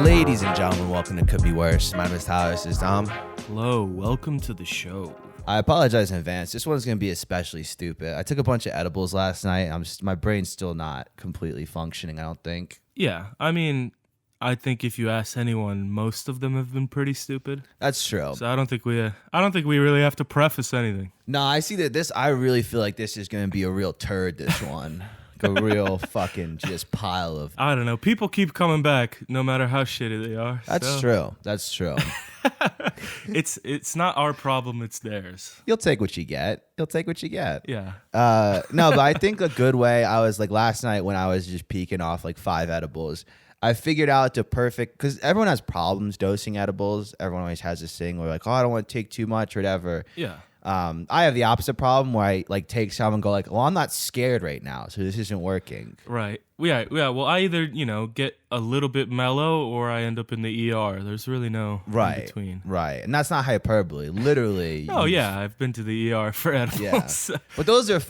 Ladies and gentlemen, welcome to Could Be Worse. My name is Tyler. This is Dom. Hello, welcome to the show. I apologize in advance. This one's going to be especially stupid. I took a bunch of edibles last night. My brain's still not completely functioning, I don't think. Yeah, I mean, I think if you ask anyone, most of them have been pretty stupid. That's true. So I don't think we really have to preface anything. No, I see that I really feel like this is going to be a real turd, this one. Like a real fucking just pile of... I don't know. People keep coming back no matter how shitty they are. That's true. That's true. It's not our problem, it's theirs. You'll take what you get. Yeah. No, but I think a good way, I was like last night when I was just peeking off like 5 edibles, I figured out the perfect, because everyone has problems dosing edibles. Everyone always has this thing where like, oh, I don't want to take too much or whatever. Yeah. I have the opposite problem where I like take some and go like, well, I'm not scared right now, so this isn't working. Right. Yeah. Well, I either, get a little bit mellow or I end up in the ER. There's really no in between. Right. And that's not hyperbole. Literally. Oh yeah, I've been to the ER for edibles. Yeah. But those are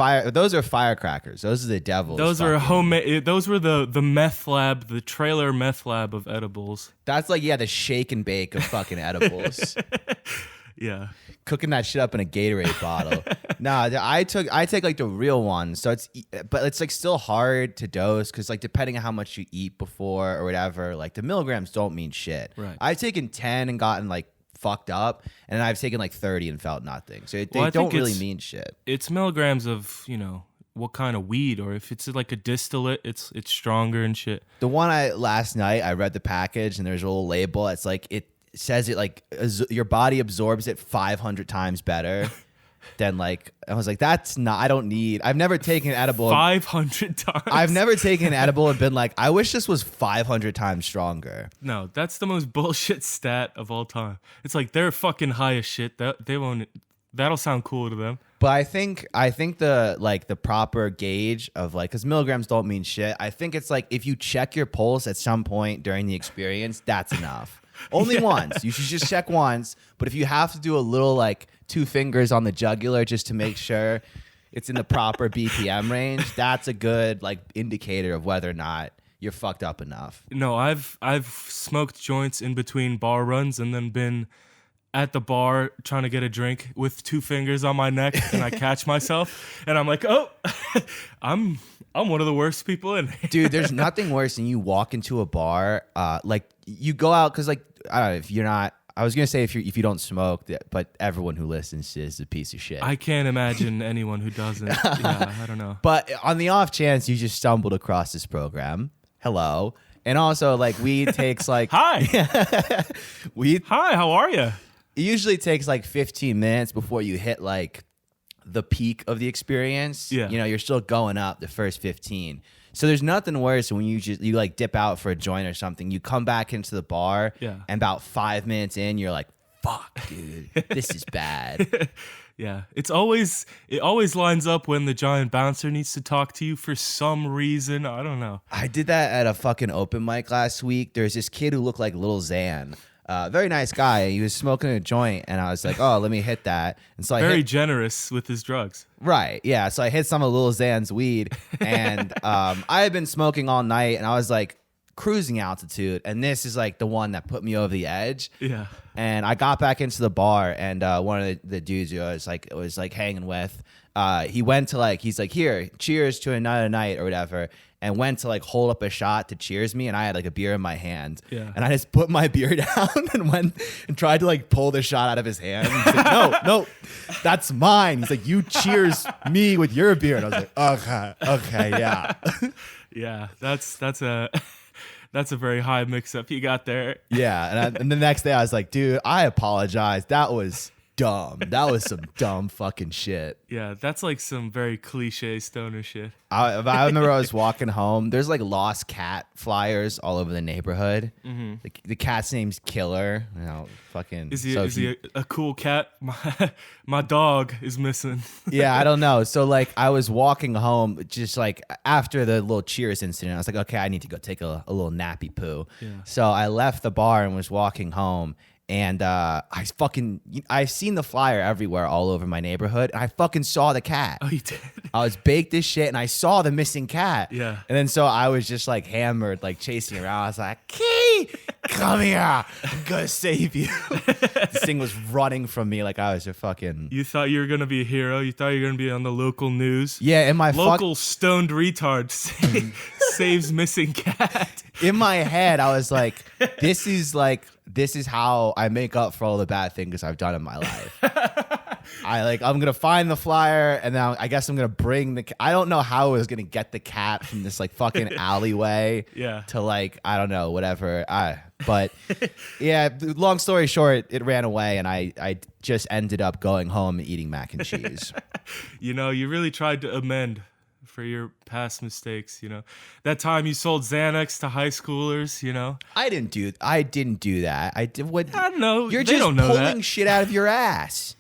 firecrackers. Those are the devil's. Those are homemade. Those were the meth lab, the trailer meth lab of edibles. That's like, yeah, the shake and bake of fucking edibles. Yeah. Cooking that shit up in a Gatorade bottle. Nah, I take like the real one. So it's like still hard to dose because like depending on how much you eat before or whatever, like the milligrams don't mean shit. Right. I've taken 10 and gotten like fucked up, and I've taken like 30 and felt nothing. So they don't really mean shit. It's milligrams of what kind of weed, or if it's like a distillate, it's stronger and shit. The one last night I read the package and there's a little label. It's like it says it like your body absorbs it 500 times better than like, I was like, I've never taken an edible 500 times. I've never taken an edible and been like, I wish this was 500 times stronger. No, that's the most bullshit stat of all time. It's like they're fucking high as shit. That'll sound cool to them. But I think the proper gauge of like, because milligrams don't mean shit. I think it's like if you check your pulse at some point during the experience, that's enough. Only once. You should just check once. But if you have to do a little like 2 fingers on the jugular just to make sure it's in the proper BPM range, that's a good like indicator of whether or not you're fucked up enough. No, I've smoked joints in between bar runs and then been at the bar trying to get a drink with 2 fingers on my neck, and I catch myself and I'm like, oh, I'm one of the worst people in here. Dude, there's nothing worse than you walk into a bar, like you go out because like, I don't know, if you're not, I was gonna say if you don't smoke, but everyone who listens is a piece of shit. I can't imagine anyone who doesn't. Yeah, I don't know. But on the off chance you just stumbled across this program, hello. And also like weed takes like Hi. Hi, how are you? It usually takes like 15 minutes before you hit like the peak of the experience. Yeah. You're still going up the first 15. So there's nothing worse when you like dip out for a joint or something. You come back into the bar, yeah, and about 5 minutes in, you're like, fuck, dude, this is bad. Yeah. It always lines up when the giant bouncer needs to talk to you for some reason. I don't know. I did that at a fucking open mic last week. There's this kid who looked like Lil Xan. Very nice guy. He was smoking a joint, and I was like, "Oh, let me hit that." And so very generous with his drugs. Right? Yeah. So I hit some of Lil Xan's weed, and I had been smoking all night, and I was like cruising altitude, and this is like the one that put me over the edge. Yeah. And I got back into the bar, and one of the dudes who I was like hanging with, he went to like, he's like, here, cheers to another night or whatever. And went to like hold up a shot to cheers me, and I had like a beer in my hand. Yeah. And I just put my beer down and went and tried to like pull the shot out of his hand. He's like, no, that's mine. He's like, you cheers me with your beer. And I was like, okay, yeah. Yeah, that's a very high mix-up you got there. Yeah, and the next day I was like, dude, I apologize. That was dumb. That was some dumb fucking shit. Yeah, that's like some very cliche stoner shit. I remember I was walking home. There's like lost cat flyers all over the neighborhood. The cat's name's Killer. You know, fucking. Is he a cool cat? My dog is missing. Yeah, I don't know. So like I was walking home just like after the little Cheers incident. I was like, okay, I need to go take a little nappy poo. Yeah. So I left the bar and was walking home. And I've seen the flyer everywhere all over my neighborhood. And I fucking saw the cat. Oh, you did? I was baked as shit and I saw the missing cat. Yeah. And then so I was just like hammered, like chasing around. I was like, Key, come here. I'm gonna save you. This thing was running from me like I was a fucking. You thought you were gonna be a hero. You thought you were gonna be on the local news. Yeah, in my local stoned retard saves missing cat. In my head, I was like, this is how I make up for all the bad things I've done in my life. I'm gonna find the flyer, and then I guess I'm gonna bring I don't know how I was gonna get the cat from this like fucking alleyway to like I don't know whatever. But yeah, long story short, it ran away, and I just ended up going home and eating mac and cheese. You know, you really tried to amend for your past mistakes, you know. That time you sold Xanax to high schoolers, you know. I didn't do that. I did what? I don't know. You're they just don't know pulling that. shit out of your ass.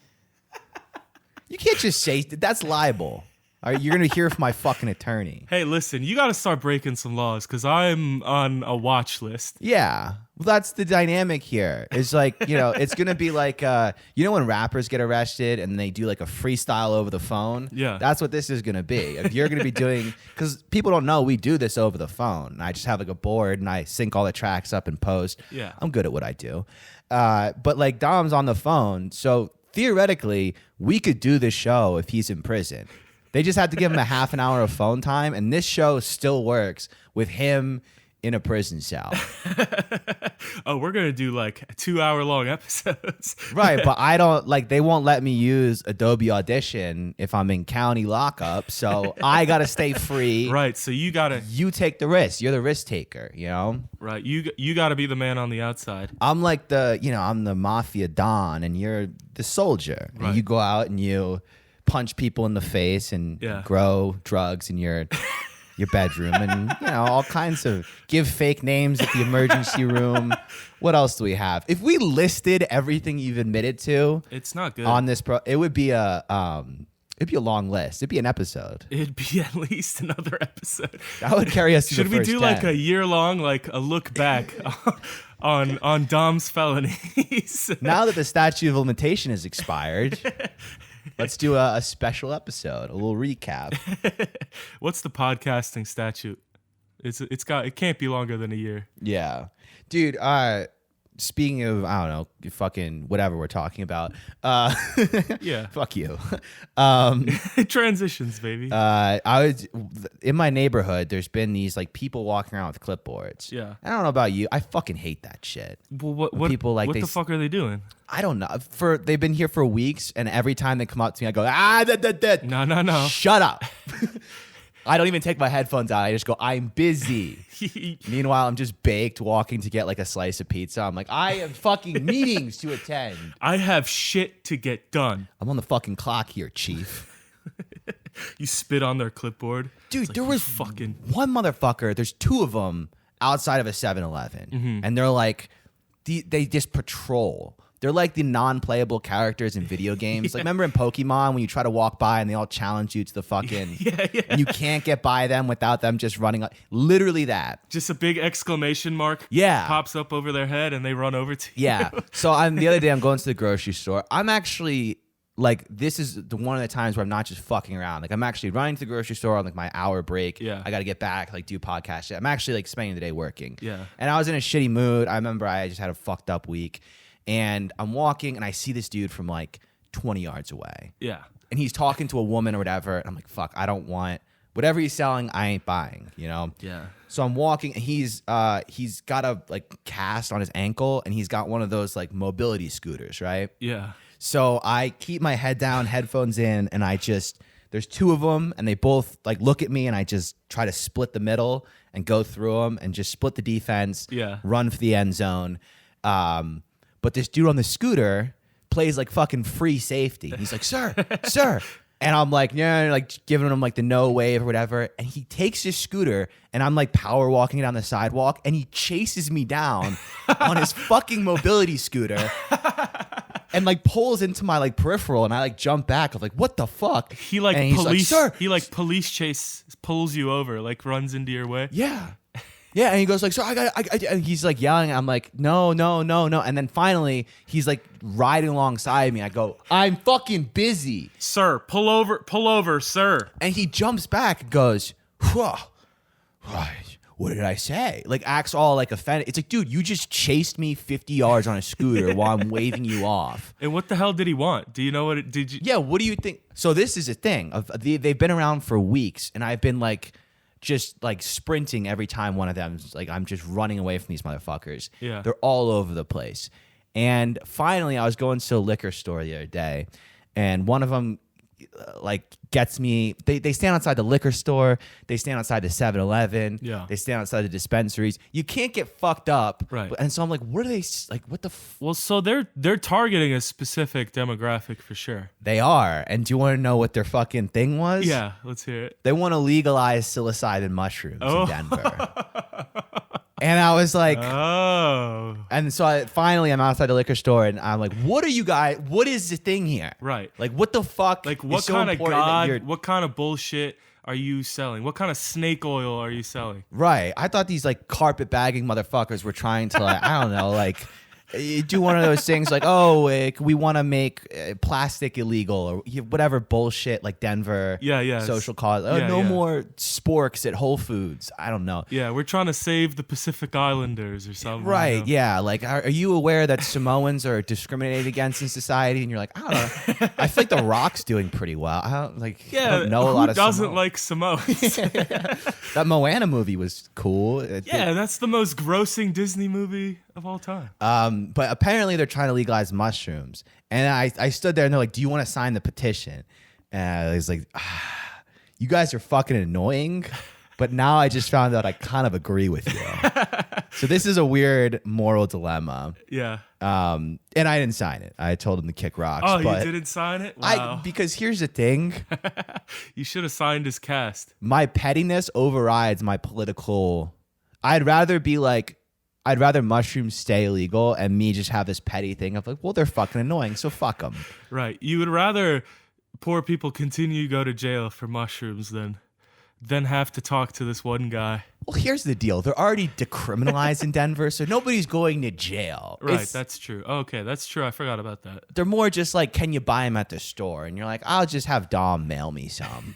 You can't just say that's libel. All right, you're gonna hear from my fucking attorney. Hey, listen, you got to start breaking some laws because I'm on a watch list. Yeah, well, that's the dynamic here. It's like, you know, it's gonna be like, you know, when rappers get arrested and they do like a freestyle over the phone. Yeah, that's what this is gonna be. If you're gonna be doing, because people don't know we do this over the phone. I just have like a board and I sync all the tracks up in post. Yeah, I'm good at what I do. But like Dom's on the phone, so theoretically we could do this show if he's in prison. They just had to give him a half an hour of phone time, and this show still works with him in a prison cell. Oh, we're gonna do like 2-hour-long episodes. Right, but I don't like. They won't let me use Adobe Audition if I'm in county lockup, so I gotta stay free. Right, so you gotta. You take the risk. You're the risk taker. You know. Right, you gotta be the man on the outside. I'm like I'm the mafia don, and you're the soldier. Right. And you go out and you punch people in the face and grow drugs in your bedroom, and all kinds of give fake names at the emergency room. What else do we have? If we listed everything you've admitted to, it's not good on this it would be a long list. It'd be an episode. It'd be at least another episode. That would carry us to Should the we first do 10. like a year-long, like a look back on Dom's felonies? Now that the statute of limitation has expired, let's do a special episode, a little recap. What's the podcasting statute? It can't be longer than a year. Yeah, dude. Speaking of, I don't know, fucking whatever we're talking about. Yeah, fuck you. Transitions, baby. I was in my neighborhood. There's been these like people walking around with clipboards. Yeah, I don't know about you. I fucking hate that shit. Well, what people like what the fuck are they doing? I don't know. They've been here for weeks, and every time they come up to me, I go, No. Shut up. I don't even take my headphones out. I just go, I'm busy. Meanwhile, I'm just baked walking to get like a slice of pizza. I'm like, I have fucking meetings to attend. I have shit to get done. I'm on the fucking clock here, chief. You spit on their clipboard. Dude, like, there was fucking one motherfucker. There's two of them outside of a 7-Eleven. Mm-hmm. And they're like, they just patrol. They're like the non-playable characters in video games. Like, remember in Pokemon when you try to walk by and they all challenge you to the fucking... Yeah. And you can't get by them without them just running up. Literally that. Just a big exclamation mark pops up over their head and they run over to you. Yeah. So the other day I'm going to the grocery store. I'm actually... Like, this is one of the times where I'm not just fucking around. Like, I'm actually running to the grocery store on, like, my hour break. Yeah. I got to get back, like, do podcast shit. I'm actually, like, spending the day working. Yeah. And I was in a shitty mood. I remember I just had a fucked up week. And I'm walking, and I see this dude from, like, 20 yards away. Yeah. And he's talking to a woman or whatever. And I'm like, fuck, I don't want... Whatever he's selling, I ain't buying, you know? Yeah. So I'm walking, and he's got a, like, cast on his ankle, and he's got one of those, like, mobility scooters, right? Yeah. So I keep my head down, headphones in, and there's two of them, and they both like look at me, and I just try to split the middle and go through them and just split the defense, Yeah. run for the end zone. But this dude on the scooter plays like fucking free safety. He's like, sir, sir. And I'm like, yeah, like giving him like the no wave or whatever. And he takes his scooter and I'm like power walking down the sidewalk and he chases me down on his fucking mobility scooter and like pulls into my like peripheral and I like jump back. I'm like, what the fuck? He like and police, like, he like police chase, pulls you over, like runs into your way. Yeah. Yeah, and he goes like, "So and he's like yelling. I'm like, no, no, no, no." And then finally, he's like riding alongside me. I go, "I'm fucking busy, sir. Pull over, sir." And he jumps back and goes, "Whoa, what did I say?" Like acts all like offended. It's like, dude, you just chased me 50 yards on a scooter while I'm waving you off. And what the hell did he want? Do you know what? Did you? Yeah. What do you think? So this is a thing. They've been around for weeks, and I've been like. Just like sprinting every time one of them, like I'm just running away from these motherfuckers. Yeah. They're all over the place. And finally, I was going to a liquor store the other day, and one of them like gets me. They stand outside the liquor store. They stand outside the 7-Eleven. Yeah. They stand outside the dispensaries. You can't get fucked up. Right. And so I'm like, what are they like? What the? Well, so they're targeting a specific demographic for sure. They are. And do you want to know what their fucking thing was? Yeah, let's hear it. They want to legalize psilocybin mushrooms Oh. in Denver. And I was like, oh. And so I'm outside the liquor store and I'm like, what is the thing here? Right. Like, what the fuck? Like, what kind of what kind of bullshit are you selling? What kind of snake oil are you selling? Right. I thought these like carpet bagging motherfuckers were trying to like, I don't know, like do one of those things like, oh, like, we want to make plastic illegal or whatever bullshit like Denver social cause. No more sporks at Whole Foods. I don't know. Yeah, we're trying to save the Pacific Islanders or something. Right, you know? yeah. Like, are you aware that Samoans are discriminated against in society? And you're like, I don't know. I feel like The Rock's doing pretty well. I don't know a lot of who doesn't Samoans. like Samoans? That Moana movie was cool. That's the most grossing Disney movie of all time. But apparently they're trying to legalize mushrooms. And I stood there and they're like, do you want to sign the petition? And I was like, you guys are fucking annoying. But now I just found out I kind of agree with you. So this is a weird moral dilemma. Yeah. And I didn't sign it. I told him to kick rocks. Oh, but you didn't sign it? Wow. Because here's the thing. You should have signed his cast. My pettiness overrides my political. I'd rather mushrooms stay illegal and me just have this petty thing of like, well, they're fucking annoying, so fuck them. Right. You would rather poor people continue to go to jail for mushrooms than have to talk to this one guy. Well, here's the deal. They're already decriminalized in Denver, so nobody's going to jail. Right, that's true. Okay, that's true. I forgot about that. They're more just like, can you buy them at the store? And you're like, I'll just have Dom mail me some.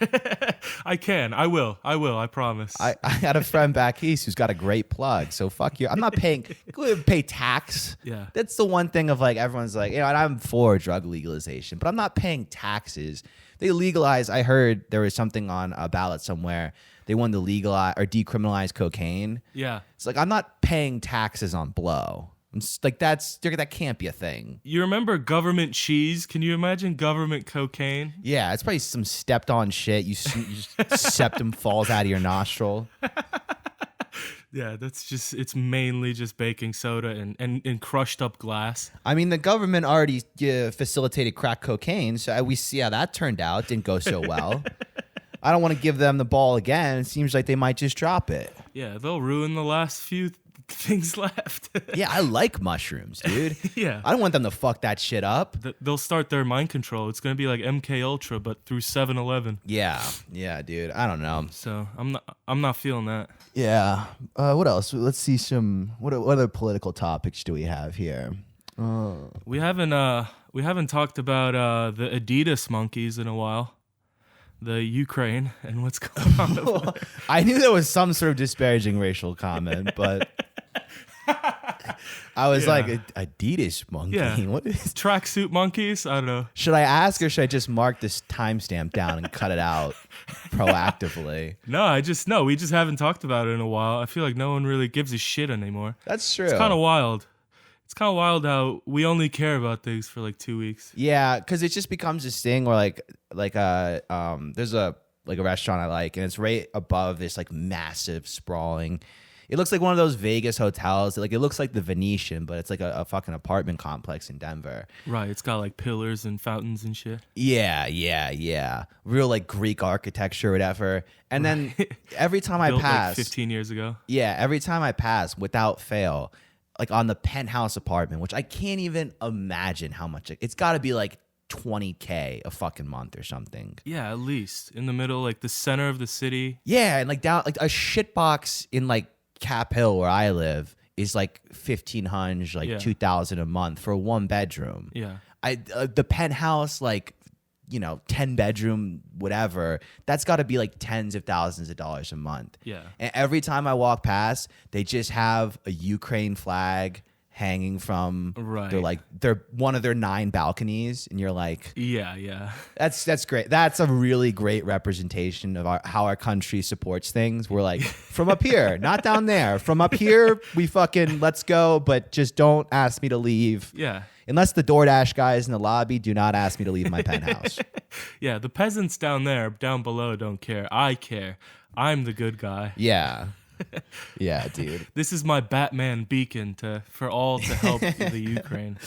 I will. I promise. I had a friend back east who's got a great plug, so fuck you. I'm not paying, pay tax. Yeah. That's the one thing of like, everyone's like, and I'm for drug legalization, but I'm not paying taxes. They legalize, I heard there was something on a ballot somewhere. They wanted to legalize or decriminalize cocaine. Yeah. It's like, I'm not paying taxes on blow. I'm just like, that can't be a thing. You remember government cheese? Can you imagine government cocaine? Yeah, it's probably some stepped on shit. Septum falls out of your nostril. Yeah, it's mainly just baking soda and crushed up glass. I mean, the government already facilitated crack cocaine, so we see how that turned out. Didn't go so well. I don't want to give them the ball again. It seems like they might just drop it. Yeah, they'll ruin the last few things left. Yeah, I like mushrooms, dude. Yeah. I don't want them to fuck that shit up. They'll start their mind control. It's going to be like MK Ultra, but through 7-Eleven. Yeah, dude. I don't know. So I'm not feeling that. Yeah. What else? Let's see what other political topics do we have here? We haven't talked about the Adidas monkeys in a while. The Ukraine and what's going on. I knew there was some sort of disparaging racial comment, but I was like, Adidas monkey? Yeah. What is tracksuit monkeys? I don't know. Should I ask or should I just mark this timestamp down and cut it out proactively? No, we just haven't talked about it in a while. I feel like no one really gives a shit anymore. That's true. It's kind of wild. It's kind of wild how we only care about things for like 2 weeks. Yeah, because it just becomes this thing where there's a restaurant I like, and it's right above this like massive sprawling It looks like one of those Vegas hotels. Like, it looks like the Venetian, but it's like a fucking apartment complex in Denver. Right. It's got like pillars and fountains and shit. Yeah. Real like Greek architecture or whatever. And then every time I Built pass, like 15 years ago. yeah, every time I pass, without fail, like on the penthouse apartment, which I can't even imagine how much it's got to be like $20K a fucking month or something. Yeah, at least in the middle, like the center of the city. Yeah, and like down like a shit box in like Cap Hill where I live is like 1,500, like 2,000 a month for a 1-bedroom. Yeah. The penthouse, like, 10-bedroom, whatever, that's got to be like tens of thousands of dollars a month. Yeah. And every time I walk past, they just have a Ukraine flag hanging from they're one of their 9 balconies, and you're like, yeah. That's great. That's a really great representation of how our country supports things. We're like, from up here, not down there. From up here, we fucking let's go, but just don't ask me to leave. Yeah. Unless the DoorDash guys in the lobby do not ask me to leave my penthouse. Yeah, the peasants down below don't care. I care. I'm the good guy. Yeah. Yeah, dude. This is my Batman beacon for all to help the Ukraine.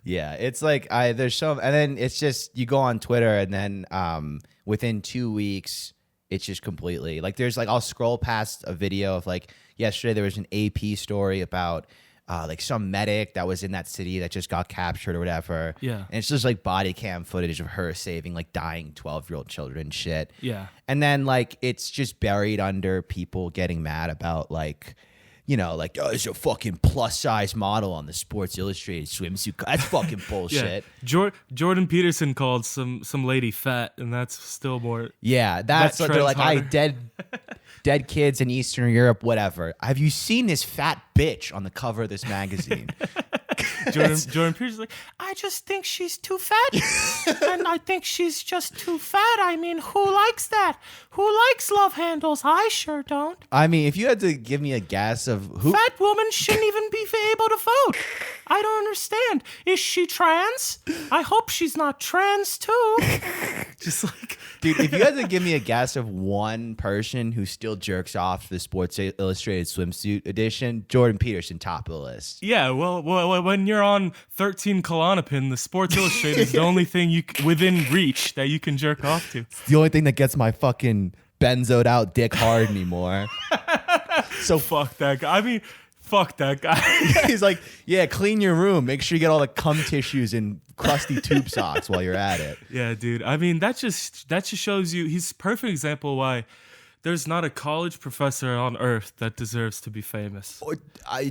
Yeah, it's like there's and then it's just you go on Twitter, and then within 2 weeks it's just completely like there's like I'll scroll past a video of like yesterday there was an AP story about like some medic that was in that city that just got captured or whatever. Yeah. And it's just like body cam footage of her saving like dying 12-year-old children and shit. Yeah. And then like it's just buried under people getting mad about like, like, oh, there's a fucking plus size model on the Sports Illustrated swimsuit. That's fucking bullshit. Yeah. Jordan Peterson called some lady fat, and that's still more. Yeah, that's that like they're like, harder. dead kids in Eastern Europe, whatever. Have you seen this fat bitch on the cover of this magazine? Jordan Peterson's like, I just think she's too fat. And I think she's just too fat. I mean, who likes that? Who likes love handles? I sure don't. I mean, if you had to give me a guess of who... Fat woman shouldn't even be able to vote. I don't understand. Is she trans? I hope she's not trans, too. Just like... Dude, if you had to give me a guess of one person who still jerks off to the Sports Illustrated swimsuit edition, Jordan Peterson, top of the list. Yeah, well, when you're on 13 Klonopin, the Sports Illustrated is the only thing within reach that you can jerk off to. It's the only thing that gets my fucking benzoed out dick hard anymore. So fuck that guy. I mean, fuck that guy. He's like, yeah, clean your room. Make sure you get all the cum tissues and crusty tube socks while you're at it. Yeah, dude. I mean, that just shows you he's a perfect example why there's not a college professor on earth that deserves to be famous. Or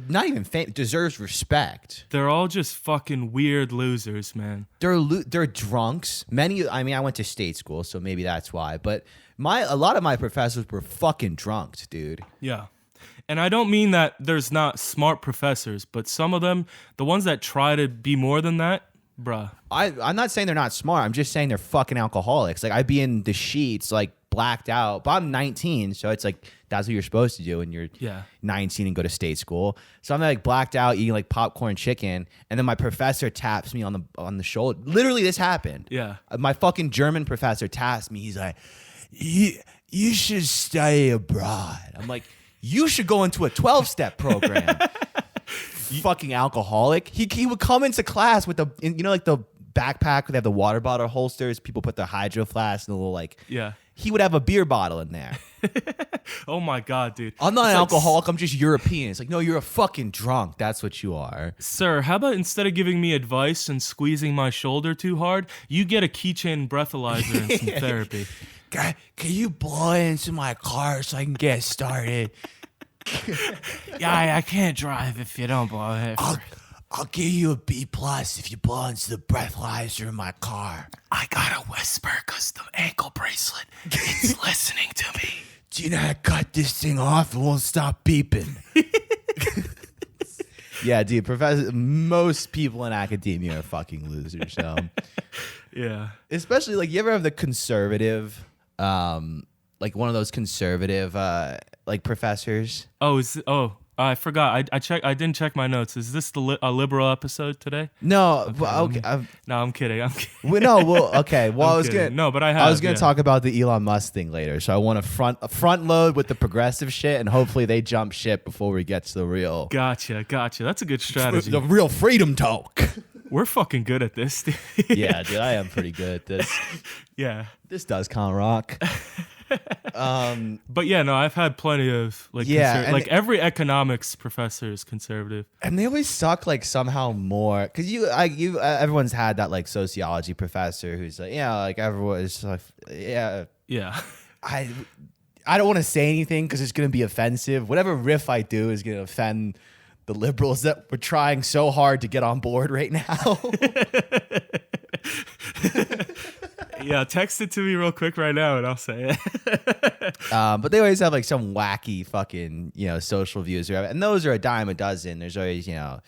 not even famous, deserves respect. They're all just fucking weird losers, man. They're drunks. I went to state school, so maybe that's why. But a lot of my professors were fucking drunks, dude. Yeah. And I don't mean that there's not smart professors, but some of them, the ones that try to be more than that, bruh. I'm not saying they're not smart. I'm just saying they're fucking alcoholics. Like, I'd be in the sheets, like, blacked out. But I'm 19, so it's like, that's what you're supposed to do when you're 19 and go to state school. So I'm like blacked out eating like popcorn chicken, and then my professor taps me on the shoulder. Literally, this happened. Yeah. My fucking German professor taps me. He's like, you should study abroad. I'm like, you should go into a 12-step program. Fucking alcoholic. He would come into class with like the backpack where they have the water bottle holsters. People put their hydro flask in the little like. Yeah. He would have a beer bottle in there. Oh my God, dude. I'm not an alcoholic. I'm just European. It's like, no, you're a fucking drunk. That's what you are. Sir, how about instead of giving me advice and squeezing my shoulder too hard, you get a keychain breathalyzer and some therapy. Can you blow into my car so I can get started? Yeah, I can't drive if you don't blow it. I'll give you a B+ if you blow into the breathalyzer in my car. I gotta whisper because the ankle bracelet is listening to me. Do you know how to cut this thing off? It won't stop beeping. Yeah, dude, most people in academia are fucking losers. So. Yeah. Especially, like, you ever have the conservative, like one of those conservative, like, professors? Oh, I forgot. I checked. I didn't check my notes. Is this a liberal episode today? No, okay. No, I'm kidding. I'm kidding. Okay. Well, I was kidding. gonna. No, but I was gonna talk about the Elon Musk thing later, so I want to front load with the progressive shit, and hopefully they jump ship before we get to the real. Gotcha. That's a good strategy. The real freedom talk. We're fucking good at this. Yeah, dude, I am pretty good at this. Yeah, this does kind of rock. But yeah, no, I've had plenty of like, like every economics professor is conservative, and they always suck like somehow more because everyone's had that like sociology professor who's like, yeah, like everyone is like, yeah. I don't want to say anything because it's gonna be offensive. Whatever riff I do is gonna offend the liberals that we're trying so hard to get on board right now. Yeah, text it to me real quick right now and I'll say it. But they always have like some wacky fucking, social views or whatever. And those are a dime a dozen. There's always, that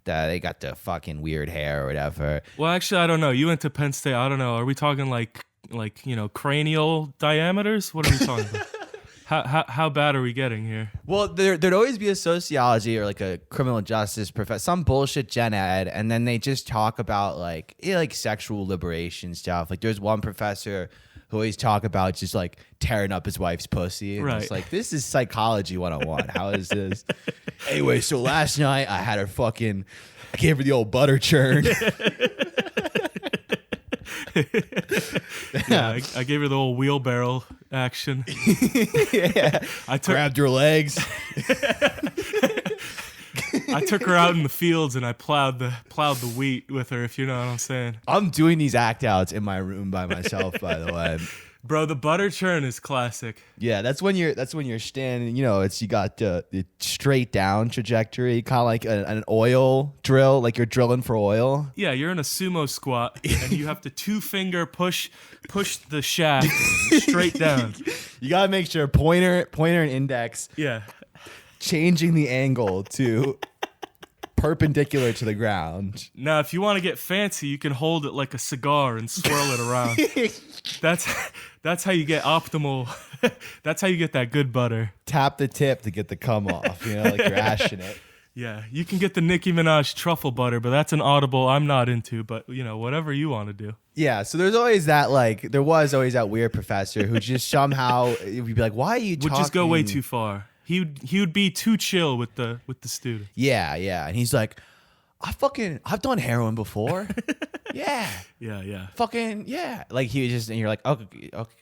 they got the fucking weird hair or whatever. Well, actually, I don't know. You went to Penn State. I don't know. Are we talking like cranial diameters? What are we talking about? How bad are we getting here? Well, there'd always be a sociology or like a criminal justice professor, some bullshit gen ed, and then they just talk about like sexual liberation stuff. Like there's one professor who always talk about just like tearing up his wife's pussy. And right. It's like, this is psychology 101. How is this? Anyway, so last night I gave her the old butter churn. Yeah, I gave her the old wheelbarrow action. Yeah, grabbed her legs. I took her out in the fields and I plowed the wheat with her. If you know what I'm saying. I'm doing these act outs in my room by myself. By the way, bro, the butter churn is classic. Yeah, that's when you're standing. You got the straight down trajectory, kind of like an oil drill, like you're drilling for oil. Yeah, you're in a sumo squat and you have to 2-finger push the shaft straight down. You gotta make sure pointer and index. Yeah, changing the angle to perpendicular to the ground. Now, if you want to get fancy, you can hold it like a cigar and swirl it around. That's how you get optimal. That's how you get that good butter. Tap the tip to get the cum off, like you're ashing it. Yeah, you can get the Nicki Minaj truffle butter, but that's an audible I'm not into, but whatever you want to do. Yeah, so there was always that weird professor who just somehow would be like, why are you talking? Would just go way too far. He would be too chill with the student. Yeah, and he's like, I've done heroin before. Yeah. Fucking yeah. Like he was just, and you're like,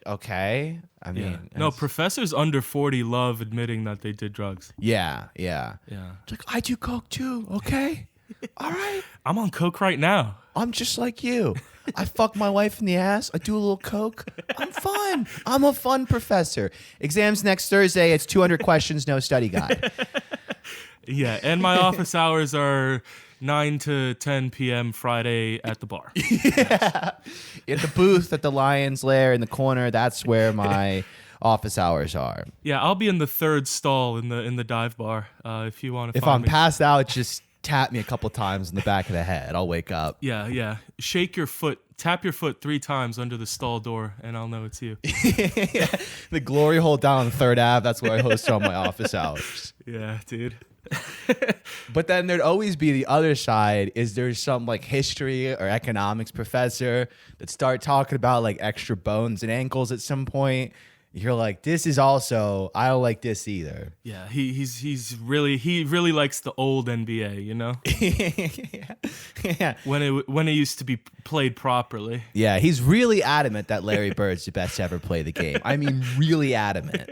okay. I mean, no, professors under 40 love admitting that they did drugs. Yeah. It's like, I do coke too. Okay. All right. I'm on coke right now. I'm just like you. I fuck my wife in the ass. I do a little coke. I'm fun. I'm a fun professor. Exams next Thursday. It's 200 questions, no study guide. Yeah, and my office hours are 9 to 10 p.m. Friday at the bar. Yeah. At the booth at the Lion's Lair in the corner, that's where my office hours are. Yeah, I'll be in the third stall in the dive bar if you want to. If I'm passed out, just tap me a couple times in the back of the head. I'll wake up. Yeah. Shake your foot. Tap your foot 3 times under the stall door, and I'll know it's you. Yeah. The glory hole down on 3rd Ave. That's where I host all my office hours. Yeah, dude. But then there'd always be the other side. Is there's some like history or economics professor that start talking about like extra bones and ankles at some point. You're like, this is also, I don't like this either. Yeah, he really likes the old NBA, Yeah. When it used to be played properly. Yeah, he's really adamant that Larry Bird's the best to ever play the game. I mean, really adamant.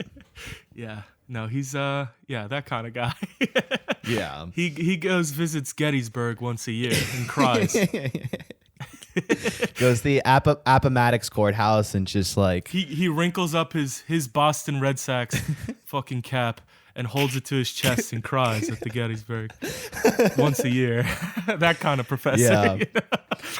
Yeah. No, he's that kind of guy. Yeah. He visits Gettysburg once a year and cries. Goes to the Appomattox courthouse and just like he wrinkles up his Boston Red Sox fucking cap and holds it to his chest and cries at the Gettysburg once a year. That kind of professor. Yeah.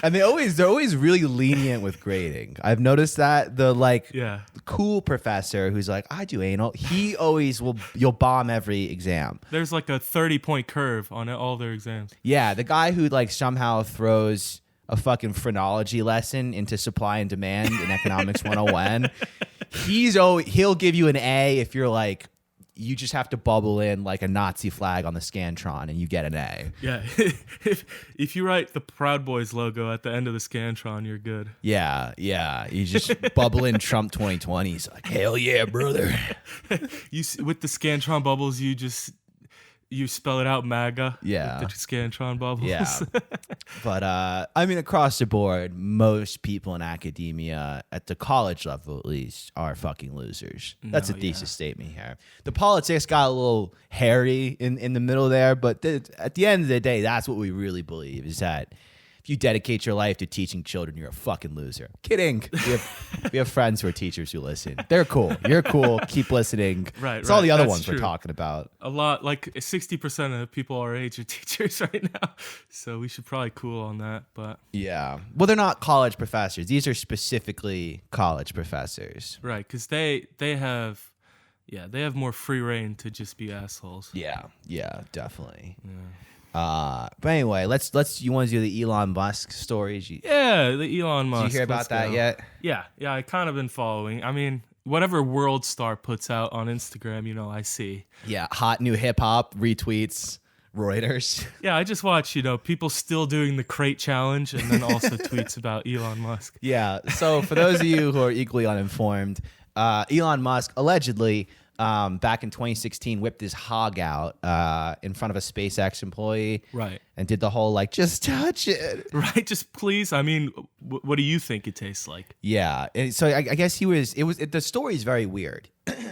And they're always really lenient with grading. I've noticed that the cool professor who's like, I do anal, he always you'll bomb every exam. There's like a 30-point curve on all their exams. Yeah, the guy who like somehow throws a fucking phrenology lesson into supply and demand in economics 101. He'll give you an A if you're like, you just have to bubble in like a Nazi flag on the Scantron and you get an A. Yeah. if you write the Proud Boys logo at the end of the Scantron, you're good. Yeah. You just bubble in Trump 2020. It's like, hell yeah, brother. With the Scantron bubbles, you spell it out MAGA. Yeah. With the Scantron bubbles. Yeah. But I mean, across the board, most people in academia, at the college level at least, are fucking losers. That's a thesis statement here. The politics got a little hairy in the middle there, but at the end of the day, that's what we really believe, is that if you dedicate your life to teaching children, you're a fucking loser. Kidding. We have friends who are teachers who listen. They're cool. You're cool. Keep listening. Right. It's all the other That's ones true. we're talking about. A lot, like 60% of people our age are teachers right now. So we should probably cool on that. But Yeah. Well, they're not college professors. These are specifically college professors. right, because they have more free reign to just be assholes. Yeah, definitely. But anyway, let's. You want to do the Elon Musk stories? Yeah, the Elon Musk. Did you hear about that yet? Yeah, I kind of been following. I mean, whatever World Star puts out on Instagram, I see. Yeah, hot new hip hop retweets Reuters. Yeah, I just watch, people still doing the crate challenge and then also tweets about Elon Musk. Yeah. So for those of you who are equally uninformed, Elon Musk allegedly, back in 2016, whipped his hog out in front of a SpaceX employee. Right. And did the whole, like, just touch it. Right, just please. I mean, what do you think it tastes like? Yeah. And so I guess the story is very weird.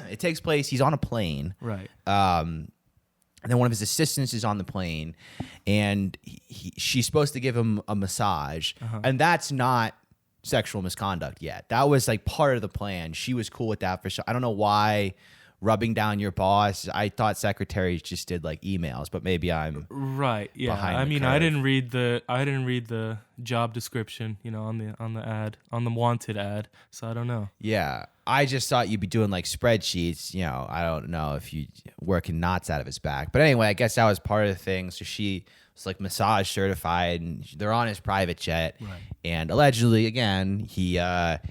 It takes place, he's on a plane. Right. And then one of his assistants is on the plane, and she's supposed to give him a massage. And that's not sexual misconduct yet. That was like part of the plan. She was cool with that for sure. I don't know why rubbing down your boss. I thought secretaries just did like emails, but maybe I'm right. Yeah. behind I the mean, curve. I didn't read the job description, on the ad, on the wanted ad. So I don't know. Yeah. I just thought you'd be doing like spreadsheets. I don't know if you working knots out of his back. But anyway, I guess that was part of the thing. So she was like massage certified, and they're on his private jet. Right. And allegedly, again, he asked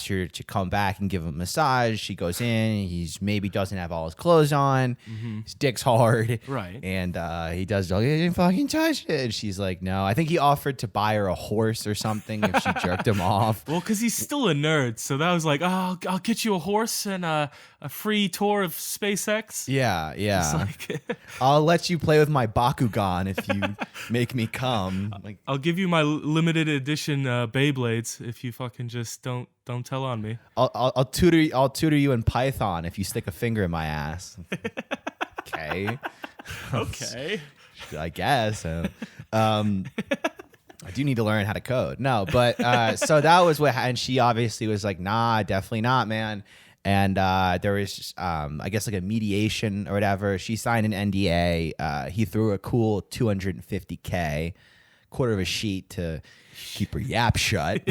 her to come back and give him a massage. She goes in. He's maybe doesn't have all his clothes on. His dick's hard. Right. And he does, he didn't fucking touch it. And she's like, no. I think he offered to buy her a horse or something if she jerked him off. Well, because he's still a nerd. So that was like, oh, I'll get you a horse and a free tour of SpaceX. Yeah. It's like, I'll let you play with my Bakugan if you make me come. Like, I'll give you my limited edition Beyblades if you fucking just don't tell on me. I'll tutor you in Python if you stick a finger in my ass. Okay. Okay. I guess. I do need to learn how to code. No, but so that was what, and she obviously was like, nah, definitely not, man. And there was, I guess, like a mediation or whatever. She signed an NDA. He threw a cool $250K, quarter of a sheet to keep her yap shut.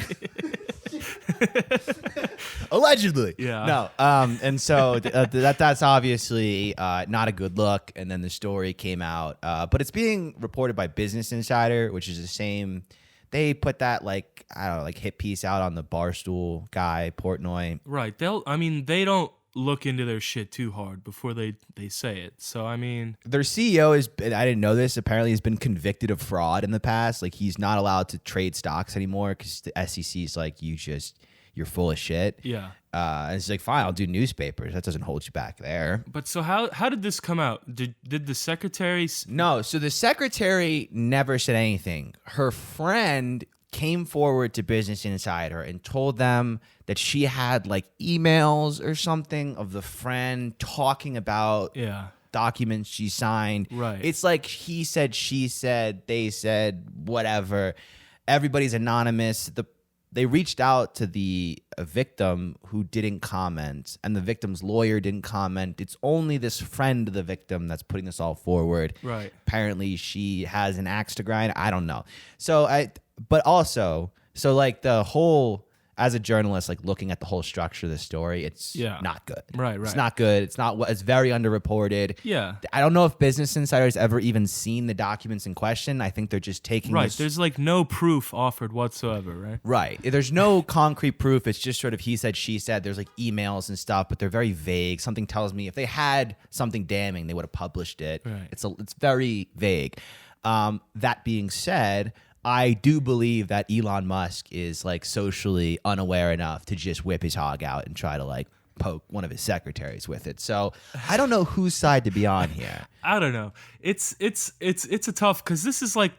Allegedly. Yeah. No. And so that's obviously not a good look. And then the story came out. But it's being reported by Business Insider, which is the same. They put that like, I don't know, like hit piece out on the Barstool guy, Portnoy. Right. They don't look into their shit too hard before they say it. So, I mean, Their CEO I didn't know this, apparently has been convicted of fraud in the past. Like he's not allowed to trade stocks anymore because the SEC is like, you're full of shit. yeah. And it's like, fine, I'll do newspapers. That doesn't hold you back there. But so how did this come out? Did the secretary? No, so the secretary never said anything. Her friend came forward to Business Insider and told them that she had like emails or something of the friend talking about Yeah. documents she signed. Right. It's like he said, she said, they said, whatever. Everybody's anonymous. They reached out to the victim who didn't comment, and the victim's lawyer didn't comment. It's only this friend of the victim that's putting this all forward. Right. Apparently, she has an axe to grind. I don't know. So like the whole, as a journalist, like looking at the whole structure of the story, it's not good. Right. It's not good. It's very underreported. Yeah. I don't know if Business Insider's ever even seen the documents in question. I think they're just taking Right. There's like no proof offered whatsoever, right? Right. There's no concrete proof. It's just sort of he said, she said. There's like emails and stuff, but they're very vague. Something tells me if they had something damning, they would have published it. Right. It's very vague. That being said, I do believe that Elon Musk is like socially unaware enough to just whip his hog out and try to like poke one of his secretaries with it. So I don't know whose side to be on here. I don't know. It's a tough, because this is like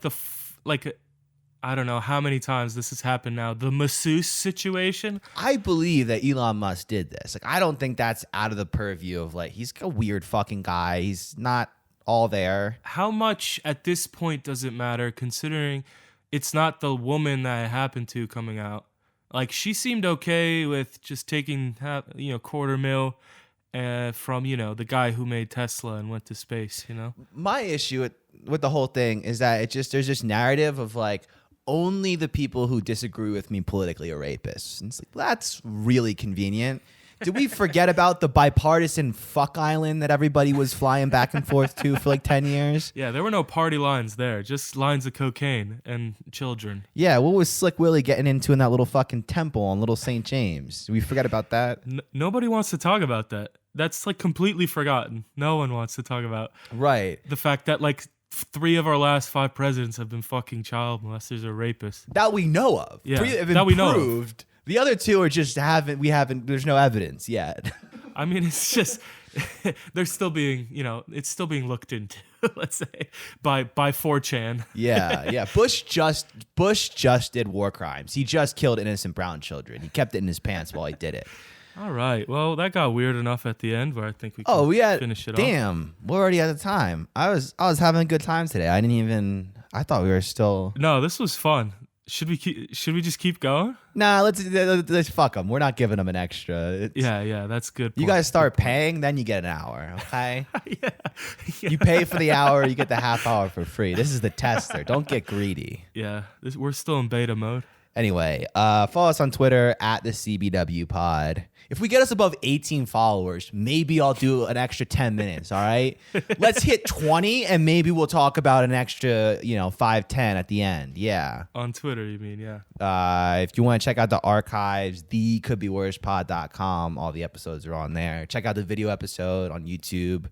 I don't know how many times this has happened now. The masseuse situation. I believe that Elon Musk did this. Like, I don't think that's out of the purview of like, he's a weird fucking guy. He's not all there. How much at this point does it matter, considering it's not the woman that it happened to coming out? Like, she seemed okay with just taking, $250,000 from, the guy who made Tesla and went to space, My issue with the whole thing is that there's this narrative of like, only the people who disagree with me politically are rapists. And it's like, that's really convenient. Did we forget about the bipartisan fuck island that everybody was flying back and forth to for like 10 years? Yeah, there were no party lines there, just lines of cocaine and children. Yeah, what was Slick Willie getting into in that little fucking temple on Little St. James? Did we forget about that? Nobody wants to talk about that. That's like completely forgotten. No one wants to talk about the fact that like 3 of our last 5 presidents have been fucking child molesters or rapists. That we know of. Yeah, 3 have been that we know proved. The other 2 are just there's no evidence yet. I mean, it's just, they're still being, it's still being looked into, let's say, by 4chan. Yeah. Bush just did war crimes. He just killed innocent brown children. He kept it in his pants while he did it. All right. Well, that got weird enough at the end where I think we can finish it off. Damn, we're already at the time. I was having a good time today. I thought we were still. No, this was fun. Should we just keep going? Nah, let's fuck them. We're not giving them an extra. Yeah, that's good. You guys start paying, then you get an hour, okay? Yeah. You pay for the hour, you get the half hour for free. This is the tester. Don't get greedy. Yeah, we're still in beta mode. Anyway, follow us on Twitter at the CBW Pod. If we get us above 18 followers, maybe I'll do an extra 10 minutes, all right? Let's hit 20, and maybe we'll talk about an extra, 5, 10 at the end. Yeah. On Twitter, you mean, yeah. If you want to check out the archives, thecouldbeworspod.com. All the episodes are on there. Check out the video episode on YouTube.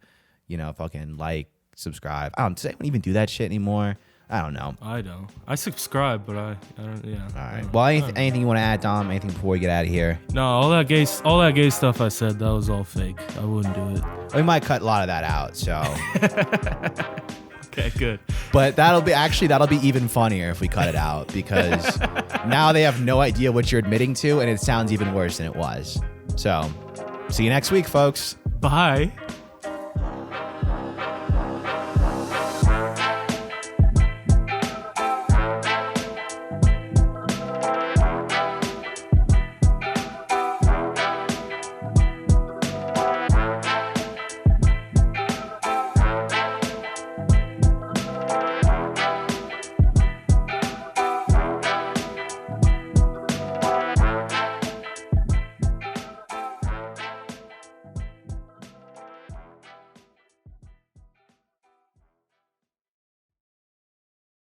Fucking like, subscribe. Does anyone even do that shit anymore? I don't know. I don't. I subscribe, but I don't. Yeah. All right. Well, anything you want to add, Dom? Anything before we get out of here? No, all that gay stuff I said, that was all fake. I wouldn't do it. We might cut a lot of that out. So. Okay, good. But that'll be even funnier if we cut it out, because now they have no idea what you're admitting to, and it sounds even worse than it was. So, see you next week, folks. Bye.